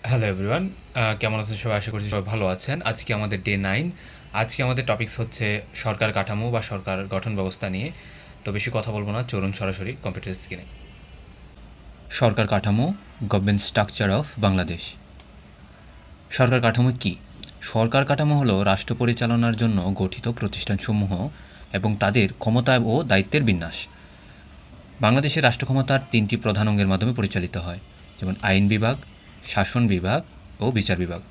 Hello everyone, কেমন আছেন সবাই? আশা করছি সবাই ভালো আছেন। আজকে আমাদের ডে 9। আজকে আমাদের টপিকস হচ্ছে সরকার কাঠামো বা সরকার গঠন ব্যবস্থা নিয়ে। তো বেশি কথা বলবো না, চলুন সরাসরি কম্পিউটার স্ক্রিনে। সরকার কাঠামো, গভর্নমেন্ট স্ট্রাকচার অফ বাংলাদেশ। সরকার কাঠামো কী? সরকার কাঠামো হলো রাষ্ট্র পরিচালনার জন্য গঠিত প্রতিষ্ঠানসমূহ এবং তাদের ক্ষমতা ও দায়িত্বের বিন্যাস। বাংলাদেশের রাষ্ট্র ক্ষমতার 3টি প্রধান অঙ্গের মাধ্যমে পরিচালিত হয়, যেমন আইন বিভাগ, শাসন বিভাগ ও বিচার বিভাগ।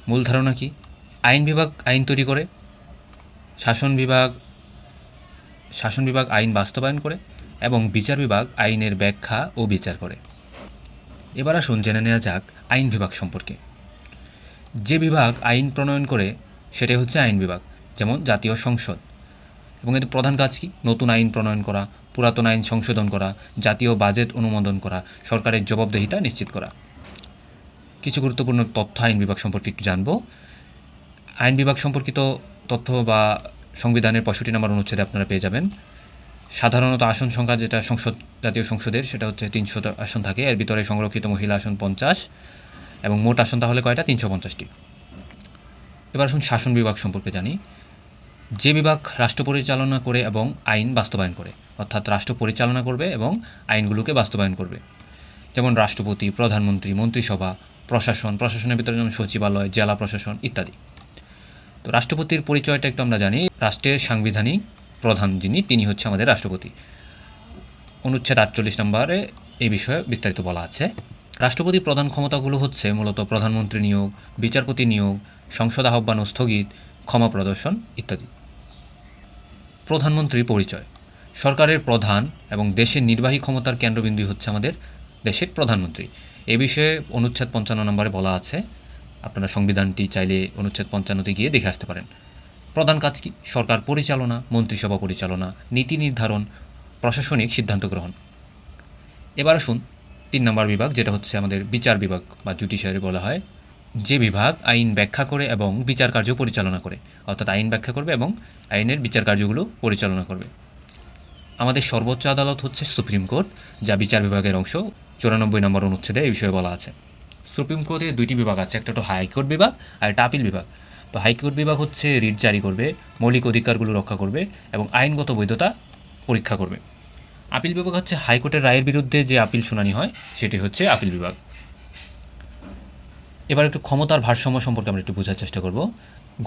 মূল ধারণা কি? আইন বিভাগ আইন তৈরি করে, শাসন বিভাগ শাসন বিভাগ আইন বাস্তবায়ন করে এবং বিচার বিভাগ আইনের ব্যাখ্যা ও বিচার করে। এবার আসুন জেনে নেওয়া যাক আইন বিভাগ সম্পর্কে। যে বিভাগ আইন প্রণয়ন করে সেটাই হচ্ছে আইন বিভাগ, যেমন জাতীয় সংসদ। এবং এদের প্রধান কাজ কি? নতুন আইন প্রণয়ন করা, পুরাতন আইন সংশোধন করা, জাতীয় বাজেট অনুমোদন করা, সরকারের জবাবদিহিতা নিশ্চিত করা। কিছু গুরুত্বপূর্ণ তথ্য আইন বিভাগ সম্পর্কে একটু জানব। আইন বিভাগ সম্পর্কিত তথ্য বা সংবিধানের 65 নম্বর অনুচ্ছেদে আপনারা পেয়ে যাবেন। সাধারণত আসন সংখ্যা যেটা জাতীয় সংসদের সেটা হচ্ছে 300 আসন থাকে, এর ভিতরে সংরক্ষিত মহিলা আসন 50 এবং মোট আসন তাহলে কয়টা? 350টি। এবার আসুন শাসন বিভাগ সম্পর্কে জানি। যে বিভাগ রাষ্ট্র পরিচালনা করে এবং আইন বাস্তবায়ন করে, অর্থাৎ রাষ্ট্র পরিচালনা করবে এবং আইনগুলোকে বাস্তবায়ন করবে, যেমন রাষ্ট্রপতি, প্রধানমন্ত্রী, মন্ত্রিসভা, প্রশাসনের ভিতরে যেমন সচিবালয়, জেলা প্রশাসন ইত্যাদি। তো রাষ্ট্রপতির পরিচয়টা একটু আমরা জানি। রাষ্ট্রের সাংবিধানিক প্রধান তিনি হচ্ছে আমাদের রাষ্ট্রপতি। অনুচ্ছেদ 48 নম্বরে এই বিষয়ে বিস্তারিত বলা আছে। রাষ্ট্রপতির প্রধান ক্ষমতাগুলো হচ্ছে মূলত প্রধানমন্ত্রী নিয়োগ, বিচারপতি নিয়োগ, সংসদ আহ্বান ও স্থগিত, ক্ষমা প্রদর্শন ইত্যাদি। প্রধানমন্ত্রীর পরিচয়। সরকারের প্রধান এবং দেশের নির্বাহী ক্ষমতার কেন্দ্রবিন্দু হচ্ছে আমাদের দেশের প্রধানমন্ত্রী। এ বিষয়ে অনুচ্ছেদ 55 নম্বরে বলা আছে। আপনারা সংবিধানটি চাইলে অনুচ্ছেদ 55-তে গিয়ে দেখে আসতে পারেন। প্রধান কাজ কি? সরকার পরিচালনা, মন্ত্রিসভা পরিচালনা, নীতি নির্ধারণ, প্রশাসনিক সিদ্ধান্ত গ্রহণ। এবার আসুন 3 নম্বর বিভাগ, যেটা হচ্ছে আমাদের বিচার বিভাগ বা জুডিশিয়ারি বলা হয়। যে বিভাগ আইন ব্যাখ্যা করে এবং বিচার কার্য পরিচালনা করে, অর্থাৎ আইন ব্যাখ্যা করবে এবং আইনের বিচার কার্যগুলো পরিচালনা করবে। আমাদের সর্বোচ্চ আদালত হচ্ছে সুপ্রিম কোর্ট, যা বিচার বিভাগের অংশ। 94 নম্বর অনুচ্ছেদে এই বিষয়ে বলা আছে। সুপ্রিম কোর্টে 2টি বিভাগ আছে, একটা হলো হাইকোর্ট বিভাগ আর একটা আপিল বিভাগ। তো হাইকোর্ট বিভাগ হচ্ছে রিট জারি করবে, মৌলিক অধিকারগুলো রক্ষা করবে এবং আইনগত বৈধতা পরীক্ষা করবে। আপিল বিভাগ হচ্ছে হাইকোর্টের রায়ের বিরুদ্ধে যে আপিল শুনানি হয় সেটি হচ্ছে আপিল বিভাগ। এবার একটু ক্ষমতার ভারসাম্য সম্পর্কে আমরা একটু বোঝার চেষ্টা করব।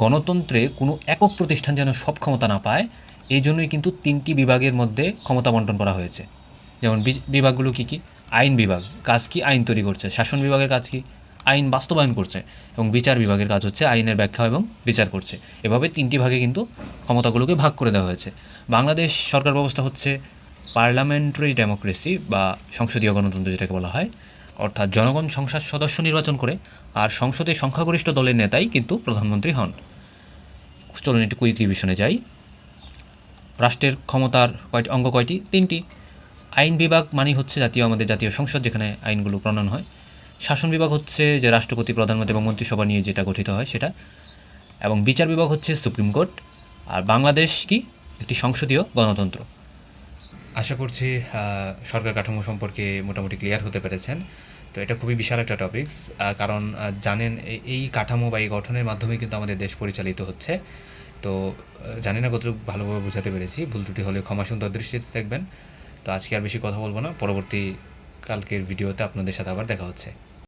গণতন্ত্রে কোনো একক প্রতিষ্ঠান যেন সব ক্ষমতা না পায়, এই জন্যই কিন্তু 3টি বিভাগের মধ্যে ক্ষমতা বণ্টন করা হয়েছে। যেমন বিভাগগুলো কী কী? আইন বিভাগ কাজ কি? আইন তৈরি করছে। শাসন বিভাগের কাজ কি? আইন বাস্তবায়ন করছে। এবং বিচার বিভাগের কাজ হচ্ছে আইনের ব্যাখ্যা এবং বিচার করছে। এভাবে 3টি ভাগে কিন্তু ক্ষমতাগুলোকে ভাগ করে দেওয়া হয়েছে। বাংলাদেশ সরকার ব্যবস্থা হচ্ছে পার্লামেন্টারি ডেমোক্রেসি বা সংসদীয় গণতন্ত্র যেটাকে বলা হয়, অর্থাৎ জনগণ সংসদ সদস্য নির্বাচন করে আর সংসদে সংখ্যাগরিষ্ঠ দলের নেতাই কিন্তু প্রধানমন্ত্রী হন। চলুন একটু কুইক রিভিশনে যাই। রাষ্ট্রের ক্ষমতার অঙ্গ কয়টি? 3টি। আইন বিভাগ মানে হচ্ছে আমাদের জাতীয় সংসদ, যেখানে আইনগুলো প্রণয়ন হয়। শাসন বিভাগ হচ্ছে যে রাষ্ট্রপতি, প্রধানমন্ত্রী এবং মন্ত্রিসভা নিয়ে যেটা গঠিত হয় সেটা। এবং বিচার বিভাগ হচ্ছে সুপ্রিম কোর্ট। আর বাংলাদেশ কি? একটি সংসদীয় গণতন্ত্র। আশা করছি সরকার কাঠামো সম্পর্কে মোটামুটি ক্লিয়ার হতে পেরেছেন। তো এটা খুবই বিশাল একটা টপিকস, কারণ জানেন এই কাঠামো বা এই গঠনের মাধ্যমে কিন্তু আমাদের দেশ পরিচালিত হচ্ছে। তো জানি না কতটুকু ভালোভাবে বোঝাতে পেরেছি, ভুল ত্রুটি হলে ক্ষমা সুন্দর দৃষ্টিতে দেখবেন। তো আজকে আর বেশি কথা বলবো না, পরবর্তী কালকের ভিডিওতে আপনাদের সাথে আবার দেখা হচ্ছে।